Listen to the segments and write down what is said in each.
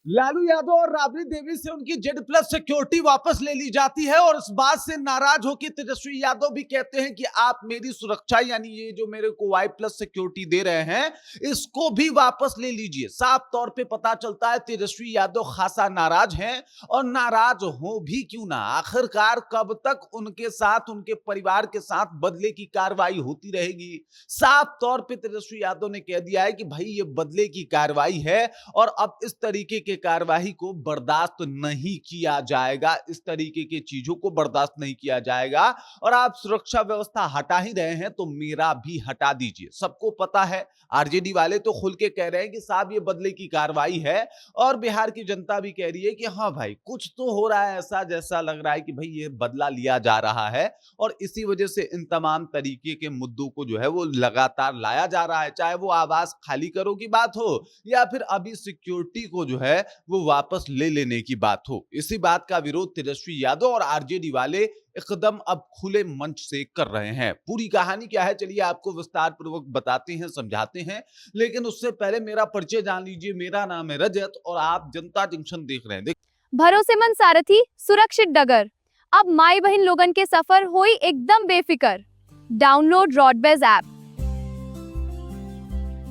लालू यादव और राबड़ी देवी से उनकी जेड प्लस सिक्योरिटी वापस ले ली जाती है और इस बात से नाराज होकर तेजस्वी यादव भी कहते हैं कि आप मेरी सुरक्षा यानी ये जो मेरे को वाई प्लस सिक्योरिटी दे रहे हैं इसको भी वापस ले लीजिए। साफ तौर पे पता चलता है तेजस्वी यादव खासा नाराज हैं और नाराज हो भी क्यों ना, आखिरकार कब तक उनके साथ उनके परिवार के साथ बदले की कार्रवाई होती रहेगी। साफ तौर पे तेजस्वी यादव ने कह दिया है कि भाई ये बदले की कार्रवाई है और अब इस तरीके के कार्यवाही को बर्दाश्त नहीं किया जाएगा, इस तरीके की चीजों को बर्दाश्त नहीं किया जाएगा। और आप सुरक्षा व्यवस्था हटा ही रहे हैं तो मेरा भी हटा दीजिए। सबको पता है, आरजेडी वाले तो खुल के कह रहे हैं कि साहब ये बदले की कार्रवाई है और बिहार की जनता भी कह रही है कि हाँ भाई कुछ तो हो रहा है ऐसा, जैसा लग रहा है कि भाई ये बदला लिया जा रहा है और इसी वजह से इन तमाम तरीके के मुद्दों को जो है वो लगातार लाया जा रहा है। चाहे वो आवास खाली करो की बात हो या फिर अभी सिक्योरिटी को जो है वो वापस ले लेने की बात हो। इसी बात का विरोध तेजस्वी यादव और आरजेडी वाले एकदम अब खुले मंच से कर रहे हैं। पूरी कहानी क्या है चलिए आपको विस्तार पूर्वक बताते हैं, समझाते हैं, लेकिन उससे पहले मेरा परिचय जान लीजिए। मेरा नाम है रजत और आप जनता जंक्शन देख रहे हैं। भरोसेमंद सारथी, सुरक्षित डगर। अब माई बहन लोगन के सफर होई एकदम बेफिकर। Download रॉडबेज app.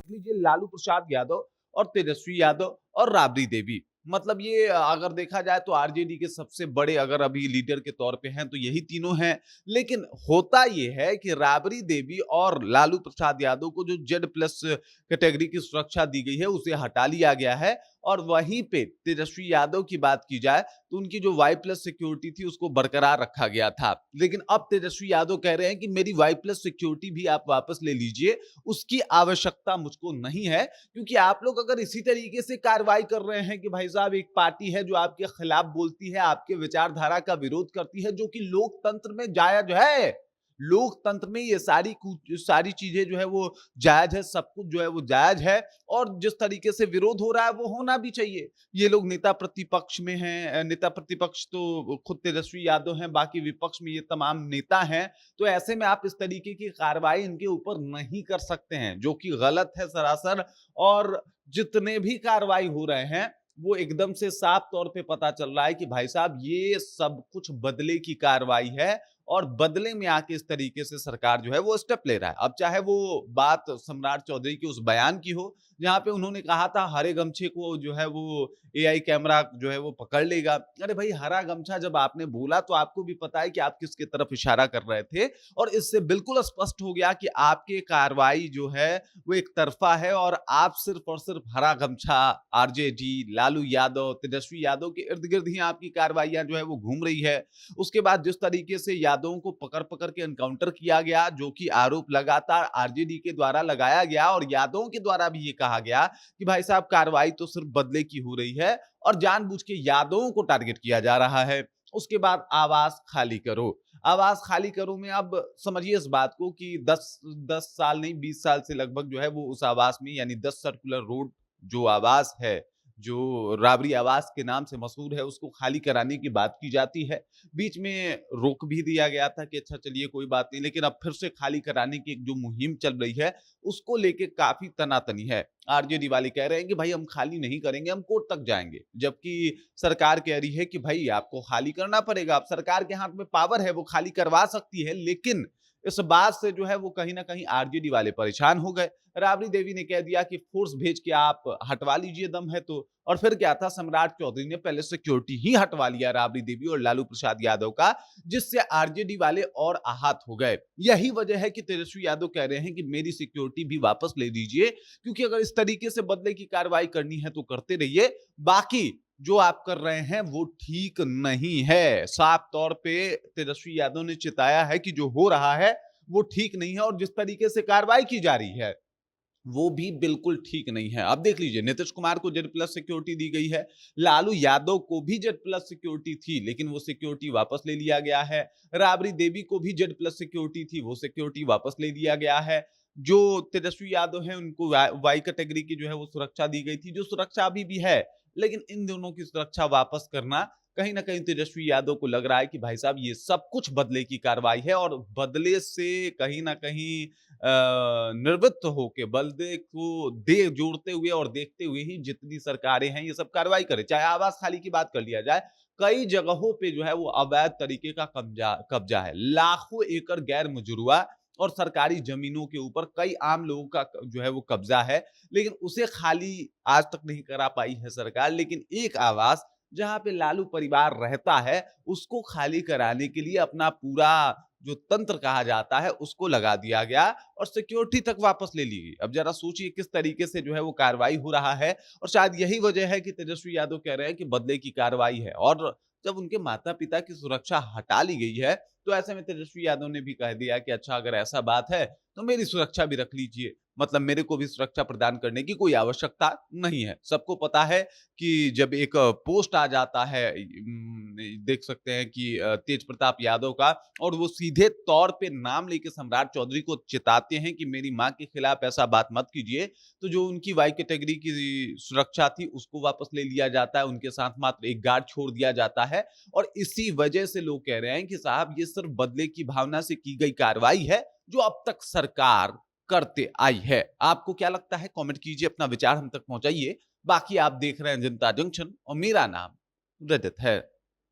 लीजिए लालू प्रसाद यादव और तेजस्वी यादव और राबड़ी देवी, मतलब ये अगर देखा जाए तो आरजेडी के सबसे बड़े अगर अभी लीडर के तौर पे हैं तो यही तीनों हैं। लेकिन होता ये है कि राबड़ी देवी और लालू प्रसाद यादव को जो जेड प्लस कैटेगरी की सुरक्षा दी गई है उसे हटा लिया गया है और वहीं पे तेजस्वी यादव की बात की जाए तो उनकी जो वाई प्लस सिक्योरिटी थी उसको बरकरार रखा गया था। लेकिन अब तेजस्वी यादव कह रहे हैं कि मेरी वाई प्लस सिक्योरिटी भी आप वापस ले लीजिए, उसकी आवश्यकता मुझको नहीं है, क्योंकि आप लोग अगर इसी तरीके से कार्रवाई कर रहे हैं कि भाई साहब एक पार्टी है जो आपके खिलाफ बोलती है, आपके विचारधारा का विरोध करती है, जो कि लोकतंत्र में जायज है। लोकतंत्र में ये सारी चीजें जो है वो जायज है, सब कुछ जो है वो जायज है और जिस तरीके से विरोध हो रहा है वो होना भी चाहिए। ये लोग नेता प्रतिपक्ष में हैं, नेता प्रतिपक्ष तो खुद तेजस्वी यादव हैं, बाकी विपक्ष में ये तमाम नेता हैं। तो ऐसे में आप इस तरीके की कार्रवाई इनके ऊपर नहीं कर सकते हैं, जो कि गलत है सरासर। और जितने भी कार्रवाई हो रहे हैं वो एकदम से साफ तौर पे पता चल रहा है कि भाई साहब ये सब कुछ बदले की कार्रवाई है और बदले में आके इस तरीके से सरकार जो है वो स्टेप ले रहा है। अब चाहे वो बात सम्राट चौधरी के उस बयान की हो जहां पे उन्होंने कहा था हरे गमछे को जो है वो एआई कैमरा जो है वो पकड़ लेगा। अरे भाई हरा गमछा जब आपने बोला तो आपको भी पता है कि आप किसके तरफ इशारा कर रहे थे और इससे बिल्कुल स्पष्ट हो गया कि आपके कार्रवाई जो है वो एक तरफा है और आप सिर्फ और सिर्फ हरा गमछा, आरजेडी, लालू यादव, तेजस्वी यादव के इर्द गिर्द ही आपकी कार्रवाइयां जो है वो घूम रही है। उसके बाद जिस तरीके से यादवों को पकड़ पकड़ के एनकाउंटर किया गया, जो कि आरोप लगातार आरजेडी के द्वारा लगाया गया और यादवों के द्वारा भी ये कहा गया कि भाई साहब कार्रवाई तो सिर्फ बदले की हो रही है और जानबूझ के यादवों को टारगेट किया जा रहा है। उसके बाद आवास खाली करो, आवास खाली करो में अब समझिए इस बात को कि 10 साल नहीं 20 साल से लगभग जो है वो उस आवास में यानी 10 सर्कुलर रोड जो आवास है, जो राबड़ी आवास के नाम से मशहूर है, उसको खाली कराने की बात की जाती है। बीच में रोक भी दिया गया था कि अच्छा चलिए कोई बात नहीं, लेकिन अब फिर से खाली कराने की एक जो मुहिम चल रही है उसको लेके काफी तनातनी है। आरजेडी वाले कह रहे हैं कि भाई हम खाली नहीं करेंगे, हम कोर्ट तक जाएंगे, जबकि सरकार कह रही है कि भाई आपको खाली करना पड़ेगा। अब सरकार के हाथ में पावर है, वो खाली करवा सकती है, लेकिन इस बात से जो है वो कहीं ना कहीं आरजेडी वाले परेशान हो गए। राबड़ी देवी ने कह दिया कि फोर्स भेज के आप हटवा लीजिए दम है तो। और फिर क्या था, सम्राट चौधरी ने पहले सिक्योरिटी ही हटवा लिया राबड़ी देवी और लालू प्रसाद यादव का, जिससे आरजेडी वाले और आहत हो गए। यही वजह है कि तेजस्वी यादव कह रहे हैं कि मेरी सिक्योरिटी भी वापस ले लीजिए, क्योंकि अगर इस तरीके से बदले की कार्रवाई करनी है तो करते रहिए, बाकी जो आप कर रहे हैं वो ठीक नहीं है। साफ तौर पे तेजस्वी यादव ने चिताया है कि जो हो रहा है वो ठीक नहीं है और जिस तरीके से कार्रवाई की जा रही है वो भी बिल्कुल ठीक नहीं है। अब देख लीजिए, नीतीश कुमार को जेड प्लस सिक्योरिटी दी गई है, लालू यादव को भी जेड प्लस सिक्योरिटी थी लेकिन वो सिक्योरिटी वापस ले लिया गया है। राबड़ी देवी को भी जेड प्लस सिक्योरिटी थी, वो सिक्योरिटी वापस ले लिया गया है। जो तेजस्वी यादव हैं उनको वाई कैटेगरी की जो है वो सुरक्षा दी गई थी, जो सुरक्षा अभी भी है, लेकिन इन दोनों की सुरक्षा वापस करना कहीं ना कहीं तेजस्वी यादव को लग रहा है कि भाई साहब ये सब कुछ बदले की कार्रवाई है, और बदले से कहीं ना कहीं निवृत्त होके बदले को दे जोड़ते हुए और देखते हुए ही जितनी सरकारें हैं ये सब कार्रवाई करे। चाहे आवास खाली की बात कर लिया जाए, कई जगहों पे जो है वो अवैध तरीके का कब्जा कब्जा है, लाखों एकड़ गैर मुजरुआ और सरकारी जमीनों के ऊपर कई आम लोगों का जो है वो कब्जा है, लेकिन उसे खाली आज तक नहीं करा पाई है सरकार। लेकिन एक आवास जहां पे लालू परिवार रहता है, उसको खाली कराने के लिए अपना पूरा जो तंत्र कहा जाता है उसको लगा दिया गया और सिक्योरिटी तक वापस ले ली गई। अब जरा सोचिए किस तरीके से जो है वो कार्रवाई हो रहा है, और शायद यही वजह है कि तेजस्वी यादव कह रहे हैं कि बदले की कार्रवाई है। और जब उनके माता पिता की सुरक्षा हटा ली गई है, तो ऐसे में तेजस्वी यादव ने भी कह दिया कि अच्छा अगर ऐसा बात है तो मेरी सुरक्षा भी रख लीजिए, मतलब मेरे को भी सुरक्षा प्रदान करने की कोई आवश्यकता नहीं है। सबको पता है कि जब एक पोस्ट आ जाता है, देख सकते हैं कि तेज प्रताप यादव का, और वो सीधे तौर पे नाम लेके सम्राट चौधरी को चिताते हैं कि मेरी मां के खिलाफ ऐसा बात मत कीजिए, तो जो उनकी वाई कैटेगरी की सुरक्षा थी उसको वापस ले लिया जाता है, उनके साथ मात्र एक गार्ड छोड़ दिया जाता है। और इसी वजह से लोग कह रहे हैं कि साहब ये सिर्फ बदले की भावना से की गई कार्रवाई है जो अब तक सरकार करते आई है। आपको क्या लगता है? कमेंट कीजिए, अपना विचार हम तक पहुंचाइए। बाकी आप देख रहे हैं जनता जंक्शन और मेरा नाम रजत है।